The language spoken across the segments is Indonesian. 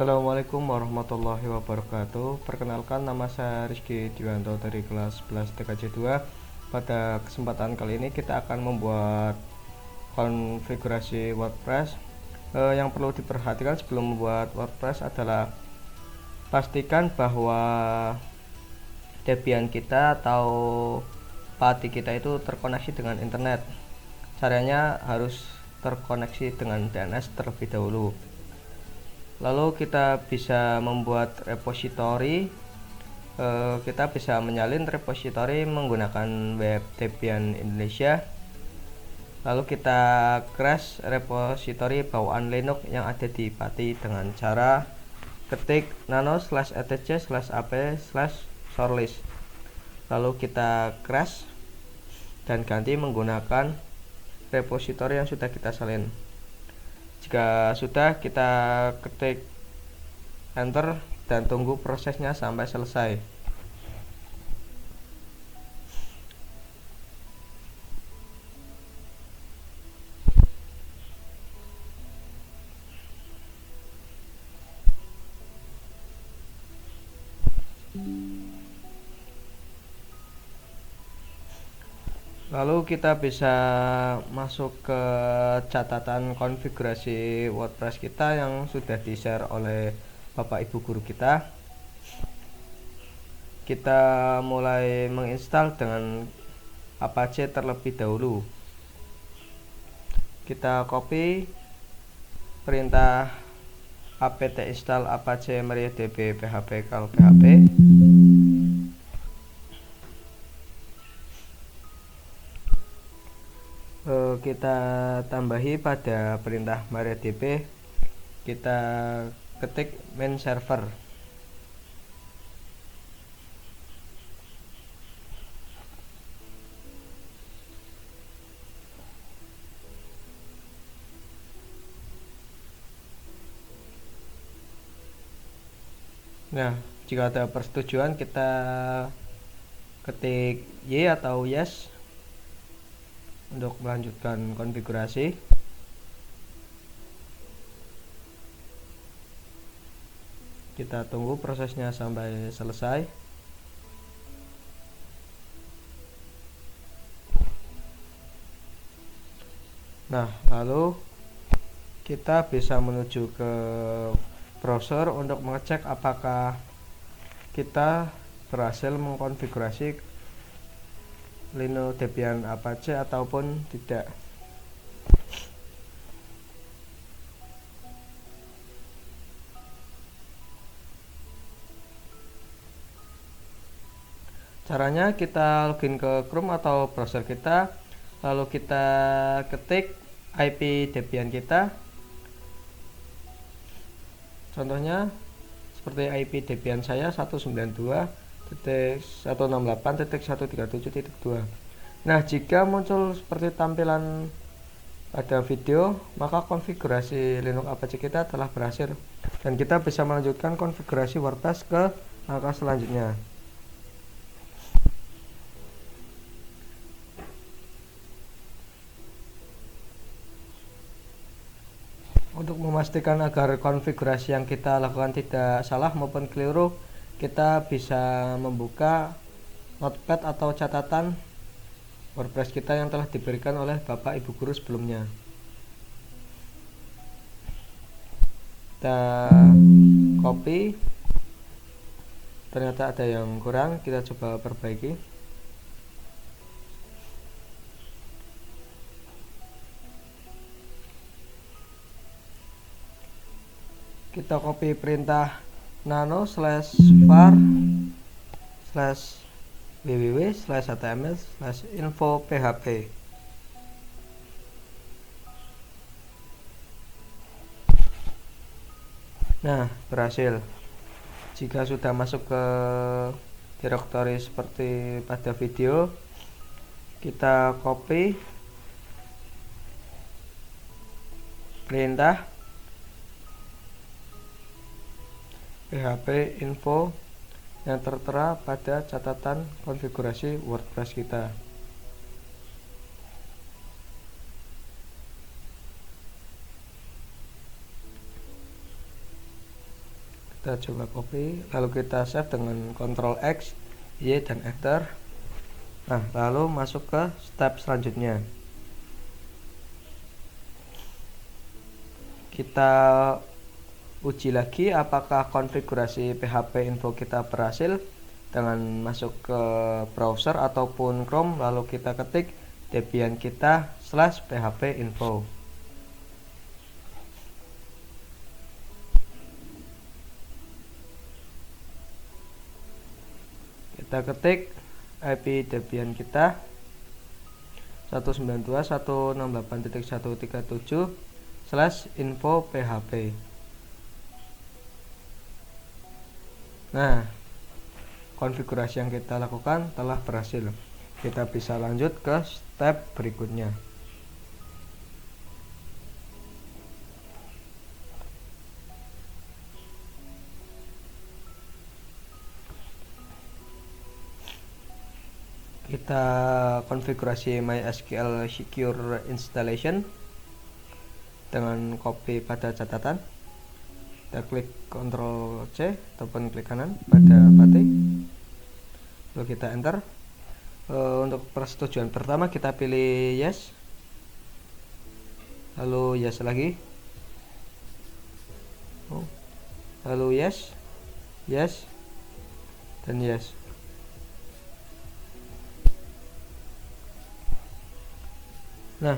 Assalamualaikum warahmatullahi wabarakatuh. Perkenalkan, nama saya Rizky Diwanto dari kelas 11 TKJ 2. Pada kesempatan kali ini kita akan membuat konfigurasi WordPress. Yang perlu diperhatikan sebelum membuat WordPress adalah pastikan bahwa Debian kita atau PATI kita itu terkoneksi dengan internet. Caranya harus terkoneksi dengan DNS terlebih dahulu. Lalu kita bisa membuat repository. Kita bisa menyalin repository menggunakan web Debian Indonesia. Lalu kita crash repository bawaan Linux yang ada di PATI dengan cara ketik nano/etc/ap/shortlist. Lalu kita crash dan ganti menggunakan repository yang sudah kita salin. Jika sudah, kita ketik enter dan tunggu prosesnya sampai selesai. Lalu kita bisa masuk ke catatan konfigurasi WordPress kita yang sudah di-share oleh Bapak Ibu guru kita. Kita mulai menginstal dengan Apache terlebih dahulu. Kita copy perintah apt install apache mariadb php cal php. Kita tambahi pada perintah mariadb, kita ketik main server. Nah, jika ada persetujuan, kita ketik Y atau yes untuk melanjutkan konfigurasi. Kita tunggu prosesnya sampai selesai. Nah, lalu kita bisa menuju ke browser untuk mengecek apakah kita berhasil mengkonfigurasi Linux Debian Apache ataupun tidak. Caranya kita login ke Chrome atau browser kita, lalu kita ketik IP Debian kita. Contohnya seperti IP Debian saya 192.168.137.2. Nah, jika muncul seperti tampilan pada video, maka konfigurasi Linux Apache kita telah berhasil dan kita bisa melanjutkan konfigurasi WordPress ke langkah selanjutnya. Untuk memastikan agar konfigurasi yang kita lakukan tidak salah maupun keliru, kita bisa membuka notepad atau catatan WordPress kita yang telah diberikan oleh Bapak Ibu guru sebelumnya. Kita copy, ternyata ada yang kurang, kita coba perbaiki. Kita copy perintah nano/var/www/html/info php. Nah, berhasil. Jika sudah masuk ke direktori seperti pada video, kita copy perintah php info yang tertera pada catatan konfigurasi WordPress kita. Kita coba copy, lalu kita save dengan Ctrl X, Y, dan Enter. Nah, lalu masuk ke step selanjutnya. Kita uji lagi apakah konfigurasi PHP info kita berhasil dengan masuk ke browser ataupun Chrome, lalu kita ketik Debian kita /php info. Kita ketik IP Debian kita 192.168.137/info php. Nah, konfigurasi yang kita lakukan telah berhasil. Kita bisa lanjut ke step berikutnya. Kita konfigurasi MySQL Secure Installation dengan copy pada catatan. Kita klik Ctrl C ataupun klik kanan pada patik, lalu kita enter. Untuk persetujuan pertama kita pilih yes, lalu yes lagi, lalu yes, yes, dan yes. Nah,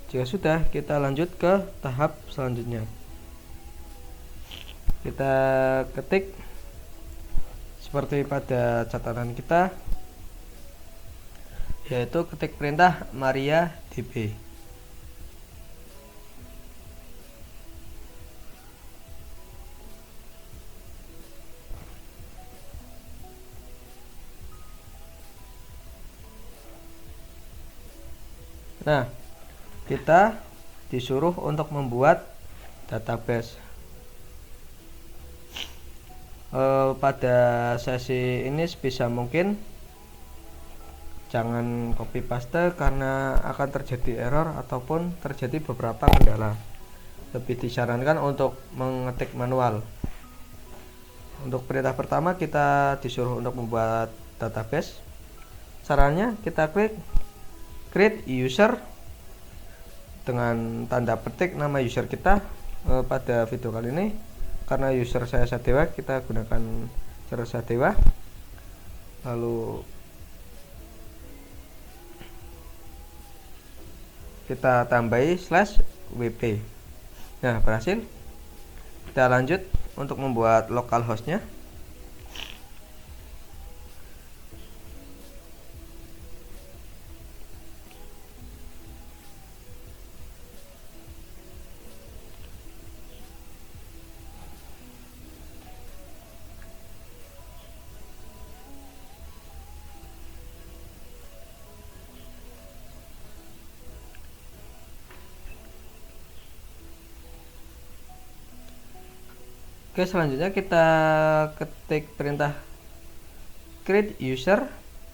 jika sudah, kita lanjut ke tahap selanjutnya. Kita ketik seperti pada catatan kita, yaitu ketik perintah MariaDB. Nah, kita disuruh untuk membuat database. Pada sesi ini sebisa mungkin jangan copy paste karena akan terjadi error ataupun terjadi beberapa kendala. Lebih disarankan untuk mengetik manual. Untuk perintah pertama kita disuruh untuk membuat database. Caranya kita klik create user dengan tanda petik nama user kita. Pada video kali ini karena user saya Sadewa, kita gunakan user Sadewa, lalu kita tambahi /wp. Nah, berhasil. Kita lanjut untuk membuat localhost-nya. Oke, selanjutnya kita ketik perintah create user,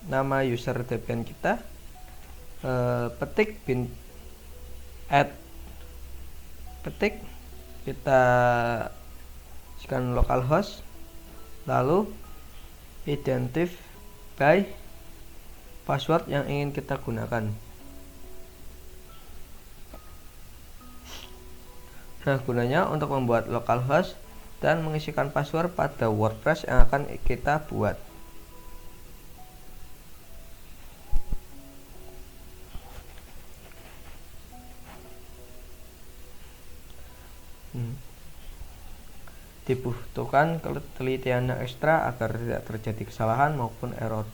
nama user Debian kita, petik bin add, petik, kita isikan localhost, lalu identify password yang ingin kita gunakan. Nah, gunanya untuk membuat localhost dan mengisikan password pada WordPress yang akan kita buat. Dibutuhkan ketelitian yang ekstra agar tidak terjadi kesalahan maupun error.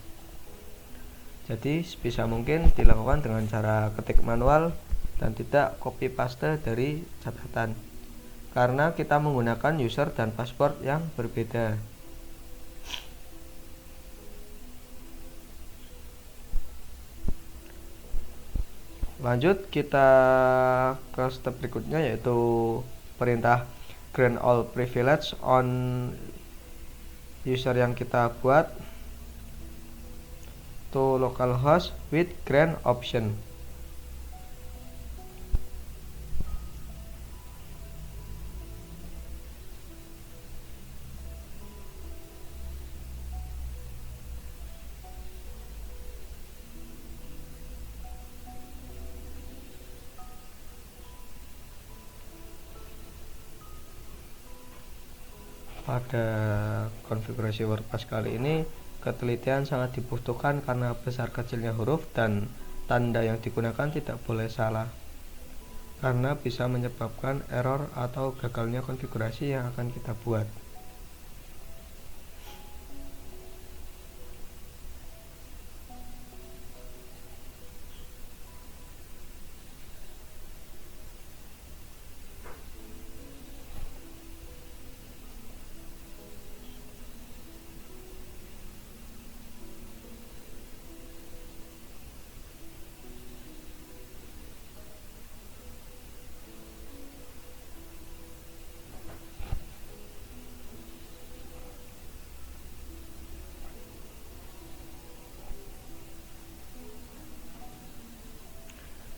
Jadi sebisa mungkin dilakukan dengan cara ketik manual dan tidak copy paste dari catatan, karena kita menggunakan user dan password yang berbeda. Lanjut kita ke step berikutnya, yaitu perintah grant all privilege on user yang kita buat to localhost with grant option. Pada konfigurasi WordPress kali ini, ketelitian sangat dibutuhkan karena besar kecilnya huruf dan tanda yang digunakan tidak boleh salah, karena bisa menyebabkan error atau gagalnya konfigurasi yang akan kita buat.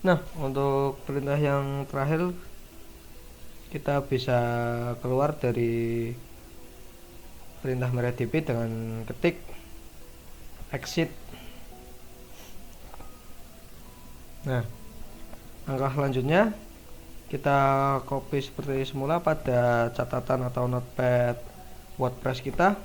Nah, untuk perintah yang terakhir, kita bisa keluar dari perintah MariaDB dengan ketik exit. Nah, langkah selanjutnya kita copy seperti semula pada catatan atau notepad WordPress kita.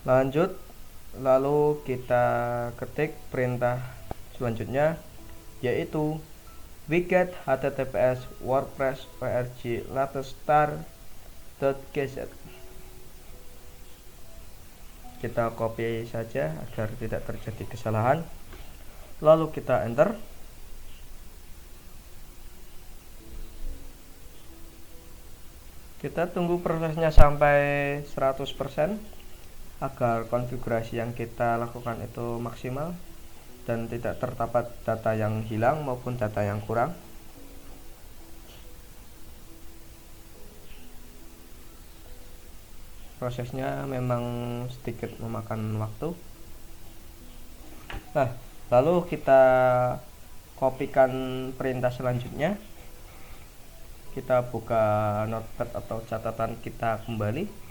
Lanjut, lalu kita ketik perintah selanjutnya, yaitu wget https wordpress org latestar.gz. Kita copy saja agar tidak terjadi kesalahan, lalu kita enter. Kita tunggu prosesnya sampai 100% agar konfigurasi yang kita lakukan itu maksimal dan tidak terdapat data yang hilang maupun data yang kurang. Prosesnya memang sedikit memakan waktu. Nah, lalu kita kopikan perintah selanjutnya. Kita buka notepad atau catatan kita kembali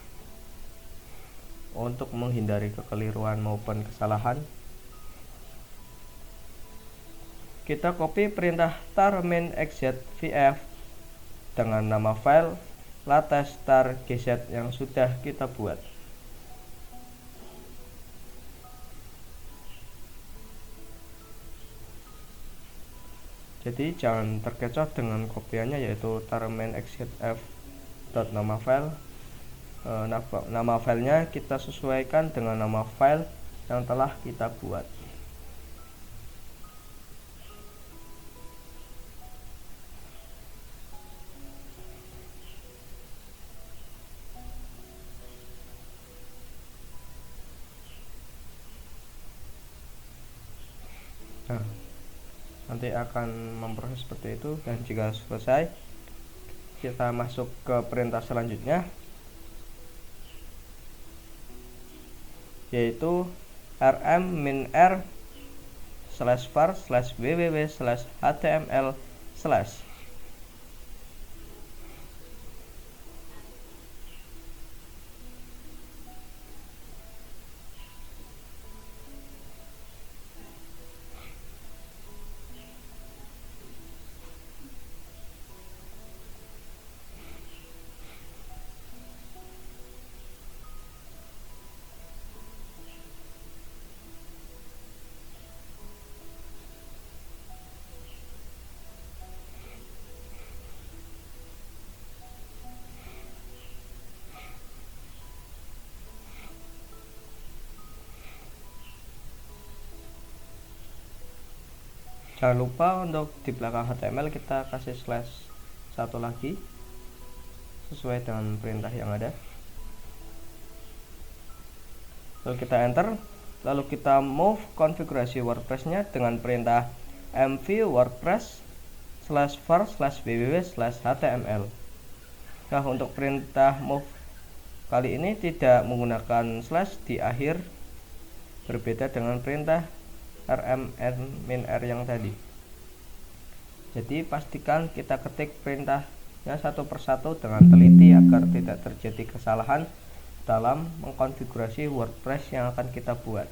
untuk menghindari kekeliruan maupun kesalahan. Kita copy perintah tar main exit vf dengan nama file latestar.gz yang sudah kita buat. Jadi jangan terkecoh dengan kopiannya, yaitu tar main exit f nama file. Nama filenya kita sesuaikan dengan nama file yang telah kita buat. Nah, nanti akan memproses seperti itu, dan jika selesai kita masuk ke perintah selanjutnya, yaitu rm-min-r/var/www/html/. Jangan lupa untuk di belakang HTML kita kasih slash satu lagi sesuai dengan perintah yang ada. Lalu kita enter, lalu kita move konfigurasi WordPress-nya dengan perintah mv wordpress/var/www/html. Nah, untuk perintah move kali ini tidak menggunakan slash di akhir, berbeda dengan perintah rm-min-r yang tadi. Jadi pastikan kita ketik perintahnya satu persatu dengan teliti agar tidak terjadi kesalahan dalam mengkonfigurasi WordPress yang akan kita buat.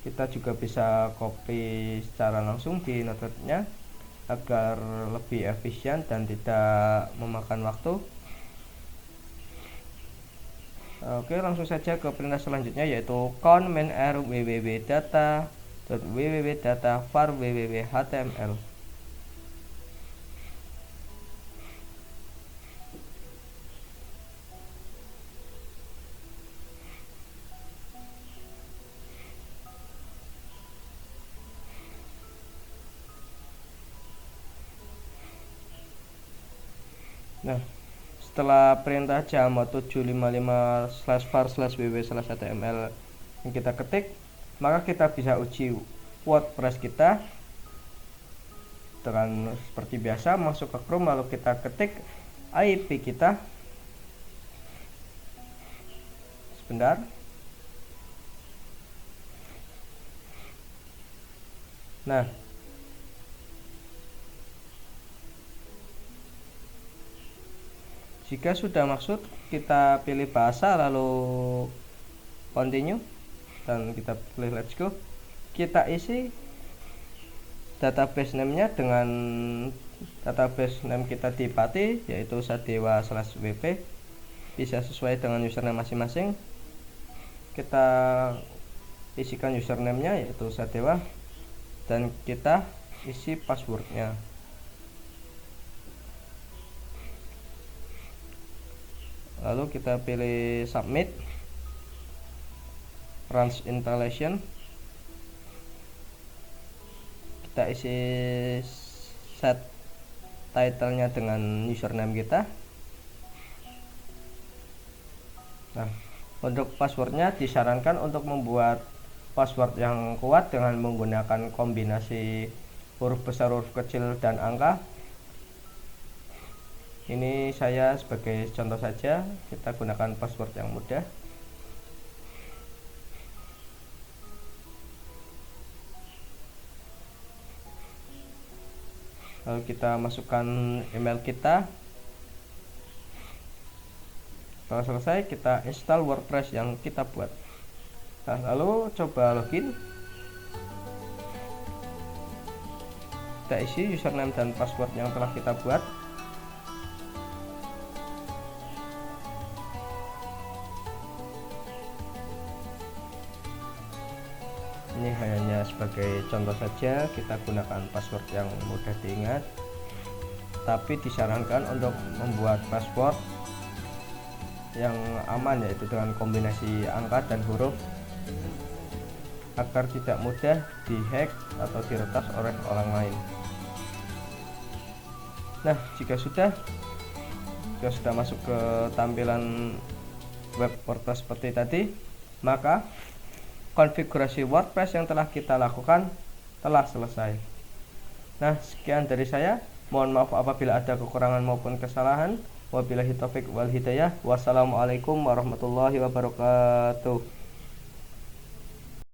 Kita juga bisa copy secara langsung di notepad-nya agar lebih efisien dan tidak memakan waktu. Oke, langsung saja ke perintah selanjutnya, yaitu count main r www.data var www.html. Nah, setelah perintah jama 755/var/www/html yang kita ketik, maka kita bisa uji WordPress kita dengan seperti biasa masuk ke Chrome, lalu kita ketik IP kita. Sebentar. Nah, jika sudah masuk, kita pilih bahasa lalu continue dan kita pilih let's go. Kita isi database name-nya dengan database name kita di Pati, yaitu sadewa/wp. Bisa sesuai dengan username masing-masing. Kita isikan username-nya yaitu sadewa dan kita isi password-nya. Lalu kita pilih submit, runs installation. Kita isi set title-nya dengan username kita. Nah, untuk passwordnya disarankan untuk membuat password yang kuat dengan menggunakan kombinasi huruf besar, huruf kecil, dan angka. Ini saya sebagai contoh saja, kita gunakan password yang mudah. Lalu kita masukkan email kita. Setelah selesai, kita install WordPress yang kita buat. Nah, lalu coba login. Kita isi username dan password yang telah kita buat. Ini hanya sebagai contoh saja, kita gunakan password yang mudah diingat, tapi disarankan untuk membuat password yang aman, yaitu dengan kombinasi angka dan huruf, agar tidak mudah dihack atau diretas oleh orang lain. Nah, jika sudah masuk ke tampilan web WordPress seperti tadi, maka konfigurasi WordPress yang telah kita lakukan telah selesai. Nah, sekian dari saya. Mohon maaf apabila ada kekurangan maupun kesalahan. Wabillahi taufik wal hidayah. Wassalamualaikum warahmatullahi wabarakatuh.